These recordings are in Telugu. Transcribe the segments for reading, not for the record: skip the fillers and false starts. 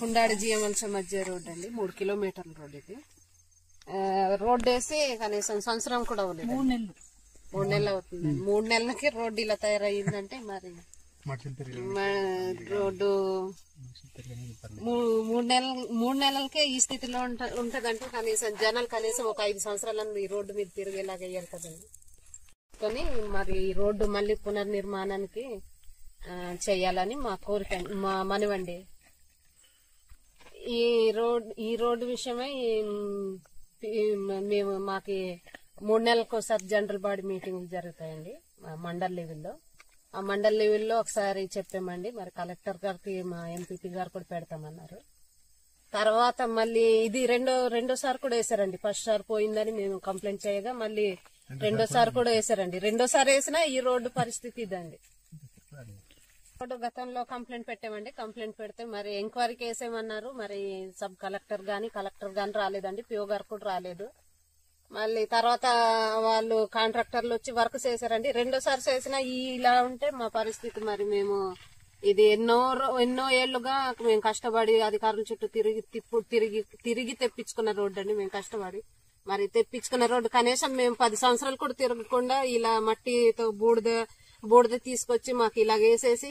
కుండాడి జీఎంఎల్సీ మధ్య రోడ్ అండి, 3 కిలోమీటర్ల రోడ్ ఇది. రోడ్ వేసి కనీసం సంవత్సరం కూడా అవ్వలేదు, 3 నెలలు అవుతుంది. 3 నెలలకి రోడ్డు ఇలా తయారయ్యిందంటే మరి రోడ్డు 3 నెలలకే ఈ స్థితిలో ఉంటదంటే కనీసం జనాలు కనీసం ఒక 5 సంవత్సరాలను ఈ రోడ్డు మీద తిరిగేలాగా అయ్యారు కదండి. కానీ మరి ఈ రోడ్డు మళ్ళీ పునర్నిర్మాణానికి చెయ్యాలని మా కోరిక, మా మనవండి. ఈ రోడ్డు విషయమై మేము మాకు 3 నెలలకు ఒకసారి జనరల్ బాడీ మీటింగ్లు జరుగుతాయండి మండల్ లెవెల్లో. ఆ మండల్ లెవెల్లో ఒకసారి చెప్పామండి, మరి కలెక్టర్ గారికి మా ఎంపీపీ గారు కూడా పెడతామన్నారు. తర్వాత మళ్ళీ ఇది రెండోసారి కూడా వేసారండి. ఫస్ట్ సారి పోయిందని మేము కంప్లైంట్ చేయగా మళ్ళీ రెండోసారి కూడా వేసారండి. రెండోసారి వేసినా ఈ రోడ్డు పరిస్థితి ఇదండి. రోడ్డు గతంలో కంప్లైంట్ పెట్టామండి. కంప్లైంట్ పెడితే మరి ఎంక్వైరీకి వేసేమన్నారు. మరి సబ్ కలెక్టర్ గాని రాలేదండి, పిఓ గారు కూడా రాలేదు. మళ్ళీ తర్వాత వాళ్ళు కాంట్రాక్టర్లు వచ్చి వర్క్ చేశారండి. రెండోసారి చేసినా ఇలా ఉంటే మా పరిస్థితి మరి మేము ఇది ఎన్నో ఏళ్లుగా మేము కష్టపడి అధికారుల చుట్టూ తిరిగి తెప్పించుకున్న రోడ్డు అండి. మేము కష్టపడి మరి తెప్పించుకున్న రోడ్డు కనీసం మేము 10 సంవత్సరాలు కూడా తిరగకుండా ఇలా మట్టితో బూడిద తీసుకొచ్చి మాకు ఇలా వేసేసి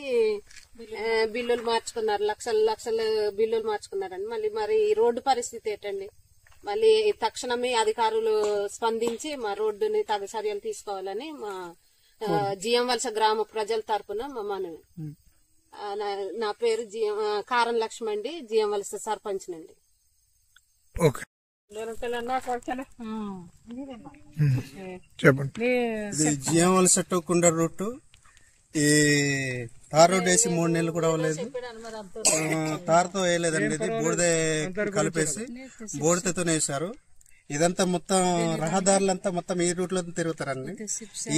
బిల్లులు మార్చుకున్నారు, లక్షల బిల్లులు మార్చుకున్నారండి. మరి ఈ రోడ్డు పరిస్థితి ఏంటండి? మళ్ళీ తక్షణమే అధికారులు స్పందించి మా రోడ్డుని తగు చర్యలు తీసుకోవాలని మా జీఎంవలస గ్రామ ప్రజల తరపున మా మనవి. నా పేరు కారం లక్ష్మి అండి, జీఎంవలస సర్పంచ్ నండి. జీఎంవలస టు కుండ రూట్ ఈ తార్ రోడ్ వేసి 3 నెలలు కూడా అవ్వలేదు. తార్తో వేయలేదండి, ఇది బూడిద కలిపేసి బూడిదతోనే వేశారు. ఇదంతా మొత్తం రహదారులంతా మొత్తం ఈ రూట్ లో తిరుగుతారండి.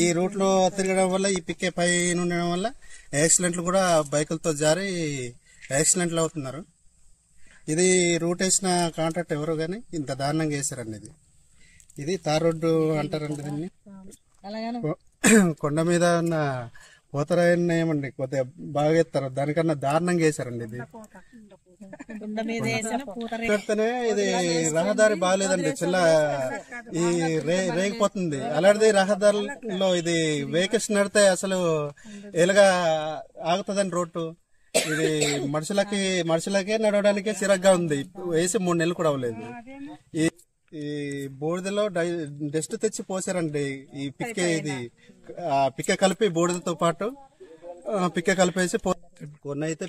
ఈ రూట్ లో తిరగడం వల్ల ఈ పిక్కే పై ఉండడం వల్ల యాక్సిడెంట్లు కూడా బైకులతో జారి యాక్సిడెంట్లు అవుతున్నారు. ఇది రూట్ వేసిన కాంట్రాక్ట్ ఎవరో గానీ ఇంత దారుణంగా వేశారండి. ఇది తార్ రోడ్డు అంటారండి దీన్ని. కొండ మీద ఉన్న పోతరాయన్ని ఏమండి కొద్దిగా బాగా ఎత్తారు, దానికన్నా దారుణంగా వేశారండి. ఇది పెడితేనే ఇది రహదారి బాగాలేదండి, ఈ రేగిపోతుంది. అలాంటిది రహదారిలో ఇది వెహికల్స్ నడితే అసలు ఎలాగా ఆగుతుందండి రోడ్డు. ఇది మనుషులకే నడవడానికే చిరగ్గా ఉంది. వేసి 3 నెలలు కూడా అవ్వలేదు. ఈ బూడిదలో డస్ట్ తెచ్చి పోసారండి. ఈ పిక్కే కలిపి బూడిదతో పాటు పిక్కే కలిపేసి కొన్ని అయితే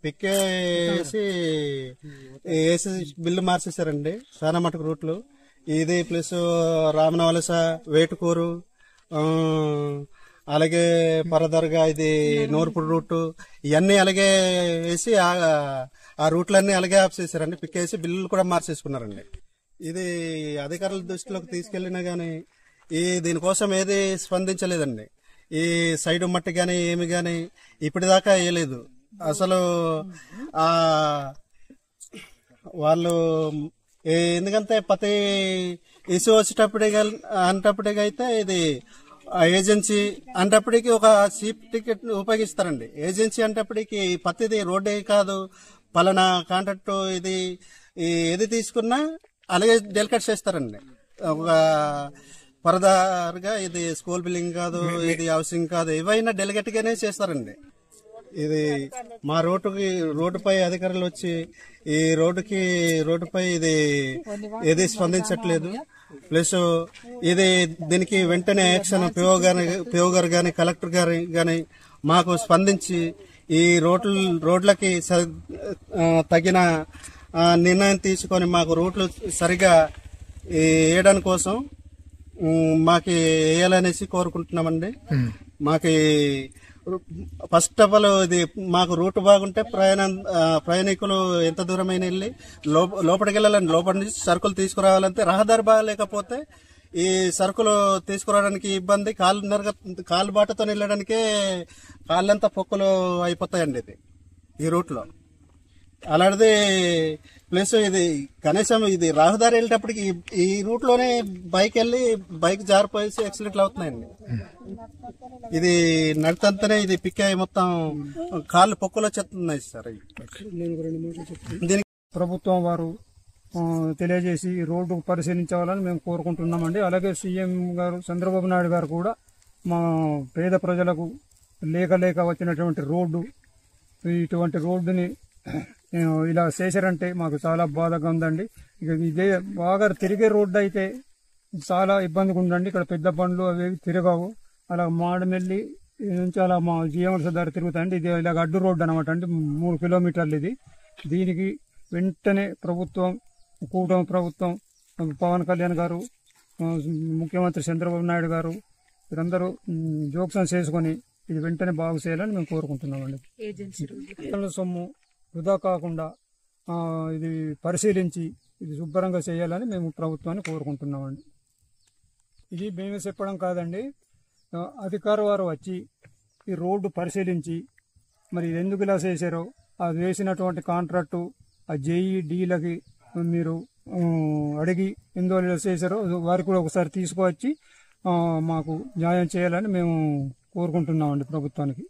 పిక్కేసి వేసి బిల్లు మార్చేసారండి చాలా మటుకు రూట్లు. ఇది ప్లస్ రామనవలస, వేటుకూరు, అలాగే పరదర్గా, ఇది నూర్పుడు రూటు, ఇవన్నీ అలాగే వేసి ఆ రూట్లన్నీ అలాగే ఆఫ్ చేశారండి. పిక్కేసి బిల్లులు కూడా మార్చేసుకున్నారండి. ఇది అధికారుల దృష్టిలోకి తీసుకెళ్లినా గానీ దీనికోసం ఏది స్పందించలేదండి. ఈ సైడ్ మట్టి గాని ఏమి గాని ఇప్పటిదాకా వేయలేదు. అసలు వాళ్ళు ఎందుకంటే ప్రతి ఇష్యూ వచ్చేటప్పటికి అయితే ఇది ఏజెన్సీ అంటప్పటికి ఒక చీప్ టికెట్ ఉపయోగిస్తారండి. ఏజెన్సీ అంటప్పటికి ప్రతిది రోడ్డే కాదు, పలానా కాంట్రాక్ట్ ఏది తీసుకున్నా అలాగే డెలికేట్ చేస్తారండి. ఒక పరదారుగా ఇది స్కూల్ బిల్డింగ్ కాదు, ఇది హౌసింగ్ కాదు, ఏవైనా డెలిగేట్ గానే చేస్తారండి. ఇది మా రోడ్డుపై అధికారులు వచ్చి ఈ రోడ్డుపై ఏది స్పందించట్లేదు. ప్లస్ దీనికి వెంటనే యాక్షన్ పిఓ గారు గాని కలెక్టర్ గారు గాని మాకు స్పందించి ఈ రోడ్లకి తగిన నిర్ణయం తీసుకొని మాకు రూట్లు సరిగా వేయడానికి కోసం మాకు వేయాలనేసి కోరుకుంటున్నామండి. మాకు ఫస్ట్ ఆఫ్ ఆల్ ఇది మాకు రూట్ బాగుంటే ప్రయాణికులు ఎంత దూరమైన వెళ్ళి లోపలికి వెళ్ళాలండి. లోపలి నుంచి సరుకులు తీసుకురావాలంటే రహదారి బాగాలేకపోతే ఈ సరుకులు తీసుకురావడానికి ఇబ్బంది. కాలు బాటతో వెళ్ళడానికే కాళ్ళంతా పొక్కులు అయిపోతాయండి ఇది ఈ రూట్ లో. అలాంటిది ప్లస్ ఇది కనీసం ఇది రహదారి వెళ్ళేటప్పటికి ఈ రూట్ లోనే బైక్ వెళ్ళి బైక్ జారిపోయేసి యాక్సిడెంట్లు అవుతున్నాయండి. ఇది నడితంతనే ఇది పిక్కాయి మొత్తం కాళ్ళు పొక్కులో చెత్తున్నాయి సార్. దీనికి ప్రభుత్వం వారు తెలియజేసి రోడ్డు పరిశీలించాలని మేము కోరుకుంటున్నామండి. అలాగే సీఎం గారు చంద్రబాబు నాయుడు గారు కూడా మా పేద ప్రజలకు లేక వచ్చినటువంటి రోడ్డు, ఇటువంటి రోడ్డుని ఇలా చేశారంటే మాకు చాలా బాధగా ఉందండి. ఇక ఇదే బాగా తిరిగే రోడ్డు అయితే చాలా ఇబ్బందిగా ఉందండి. ఇక్కడ పెద్ద బండ్లు అవి తిరగవు. అలా మాడమెల్లి నుంచి అలా మా జీఎంఎస్ దారి తిరుగుతాయండి. ఇది ఇలాగ అడ్డు రోడ్డు అనమాట అండి, 3 కిలోమీటర్లు ఇది. దీనికి వెంటనే ప్రభుత్వం, కూటమి ప్రభుత్వం, పవన్ కళ్యాణ్ గారు, ముఖ్యమంత్రి చంద్రబాబు నాయుడు గారు వీరందరూ జోక్సం చేసుకుని ఇది వెంటనే బాగు చేయాలని మేము కోరుకుంటున్నామండి. సొమ్ము వృధా కాకుండా ఇది పరిశీలించి ఇది శుభ్రంగా చేయాలని మేము ప్రభుత్వాన్ని కోరుకుంటున్నామండి. ఇది మేమే చెప్పడం కాదండి, అధికార వారు వచ్చి ఈ రోడ్డు పరిశీలించి మరి ఇది ఎందుకు ఇలా చేశారో అది వేసినటువంటి కాంట్రాక్టు ఆ జేఈడీలకి మీరు అడిగి ఎందువల్ల ఇలా చేశారో వారికి కూడా ఒకసారి తీసుకువచ్చి మాకు న్యాయం చేయాలని మేము కోరుకుంటున్నామండి ప్రభుత్వానికి.